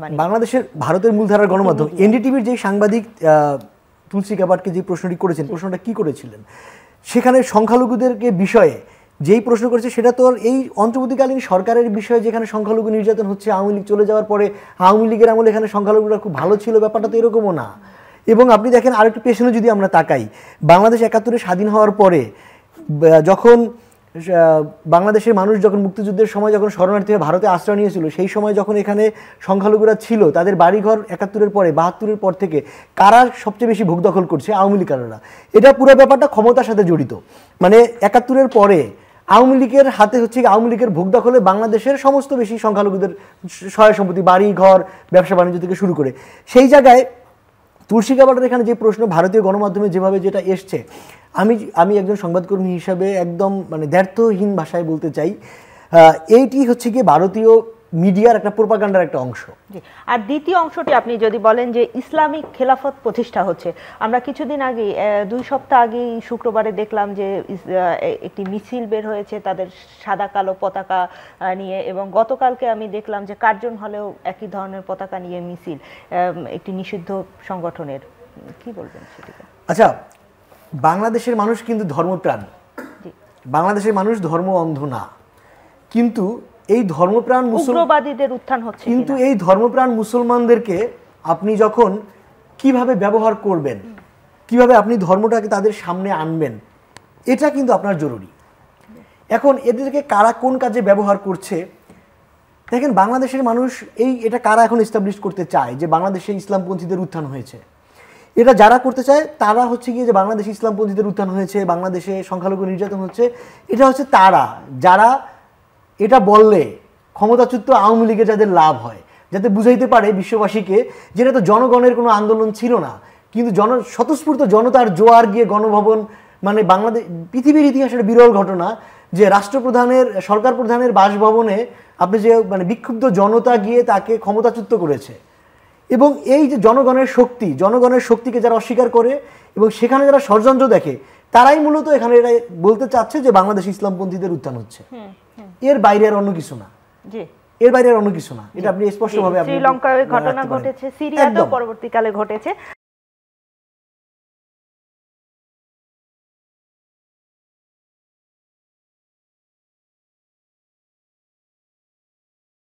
মানে বাংলাদেশের ভারতের মূলধারার গণমাধ্যম এনডিটিভির যে সাংবাদিক তুলসী গাবাটকে যে প্রশ্নটি করেছেন, প্রশ্নটা কি করেছিলেন, সেখানে সংখ্যালঘুদেরকে বিষয়ে যেই প্রশ্ন করেছে সেটা তো এই অন্তর্বর্তীকালীন সরকারের বিষয়ে, যেখানে সংখ্যালঘু নির্যাতন হচ্ছে, আওয়ামী লীগ চলে যাওয়ার পরে আওয়ামী লীগের আমলে এখানে সংখ্যালঘুরা খুব ভালো ছিল, ব্যাপারটা তো এরকমও না। এবং আপনি দেখেন আরেকটু পেছনে যদি আমরা তাকাই, বাংলাদেশ ৭১-এ স্বাধীন হওয়ার পরে যখন বাংলাদেশের মানুষ যখন মুক্তিযুদ্ধের সময় যখন শরণার্থী হয়ে ভারতে আশ্রয় নিয়েছিল, সেই সময় যখন এখানে সংখ্যালঘুরা ছিল, তাদের বাড়িঘর ৭১-এর পরে ৭২-এর পর থেকে কারা সবচেয়ে বেশি ভোগ দখল করছে? আওয়ামী লীগাররা। এটা পুরো ব্যাপারটা ক্ষমতার সাথে জড়িত। মানে ৭১-এর পরে আওয়ামী লীগের হাতে হচ্ছে, আওয়ামী লীগের ভোগ দখলে বাংলাদেশের সমস্ত বেশি সংখ্যালঘুদের সহায় সম্পত্তি, বাড়ি ঘর, ব্যবসা বাণিজ্য থেকে শুরু করে। সেই জায়গায় তুলসী গাবাটের এখানে যে প্রশ্ন ভারতীয় গণমাধ্যমে যেভাবে যেটা এসছে, আমি একজন সংবাদকর্মী হিসাবে একদম মানে দ্ব্যর্থহীন ভাষায় বলতে চাই, এইটি হচ্ছে গিয়ে ভারতীয় মিডিয়ার একটা প্রোপাগান্ডার একটা অংশ। আর দ্বিতীয় অংশটি আপনি যদি বলেন যে ইসলামিক খেলাফত প্রতিষ্ঠা হচ্ছে, আমরা কিছুদিন আগে ২ সপ্তাহ আগেই শুক্রবারে দেখলাম যে একটি মিছিল বের হয়েছে তাদের সাদা কালো পতাকা নিয়ে, এবং গতকালকে আমি দেখলাম যে কার্জন হলেও একই ধরনের পতাকা নিয়ে মিছিল, একটি নিষিদ্ধ সংগঠনের। কি বলবেন সেটিকে? আচ্ছা, বাংলাদেশের মানুষ কিন্তু ধর্মপ্রাণ, বাংলাদেশের মানুষ ধর্ম অন্ধ না, কিন্তু এই ধর্মপ্রাণ উগ্রবাদীদের উত্থান হচ্ছে, কিন্তু এই ধর্মপ্রাণ মুসলমানদেরকে আপনি যখন কিভাবে ব্যবহার করবেন, কিভাবে আপনি ধর্মটাকে তাদের সামনে আনবেন, এটা কিন্তু আপনার জরুরি। এখন এদেরকে কারা কোন কাজে ব্যবহার করছে দেখেন, বাংলাদেশের মানুষ এটা কারা এখন এস্টাবলিশ করতে চায় যে বাংলাদেশে ইসলামপন্থীদের উত্থান হয়েছে। এটা যারা করতে চায় তারা হচ্ছে গিয়ে যে বাংলাদেশে ইসলামপন্থীদের উত্থান হয়েছে, বাংলাদেশে সংখ্যালঘু নির্যাতন হচ্ছে, এটা হচ্ছে তারা যারা এটা বললে ক্ষমতাচ্যুত আওয়ামী লীগের যাদের লাভ হয়, যাতে বুঝাইতে পারে বিশ্ববাসীকে যেটা তো জনগণের কোনো আন্দোলন ছিল না, কিন্তু স্বতঃস্ফূর্ত জনতার জোয়ার গিয়ে গণভবন, মানে বাংলাদেশ পৃথিবীর ইতিহাসের বিরল ঘটনা যে রাষ্ট্রপ্রধানের, সরকার প্রধানের বাসভবনে আপনি যে মানে বিক্ষুব্ধ জনতা গিয়ে তাকে ক্ষমতাচ্যুত করেছে। এবং এই যে জনগণের শক্তিকে যারা অস্বীকার করে এবং সেখানে যারা ষড়যন্ত্র দেখে, তারাই মূলত এখানে এরা বলতে চাচ্ছে যে বাংলাদেশ ইসলামপন্থীদের উত্থান হচ্ছে। এর বাইরে আর অন্য কিছু না, এর বাইরে আর অন্য কিছু না। এটা আপনি স্পষ্টভাবে শ্রীলঙ্কায় ঘটনা ঘটেছে, সিরিয়াতেও পরবর্তীকালে ঘটেছে।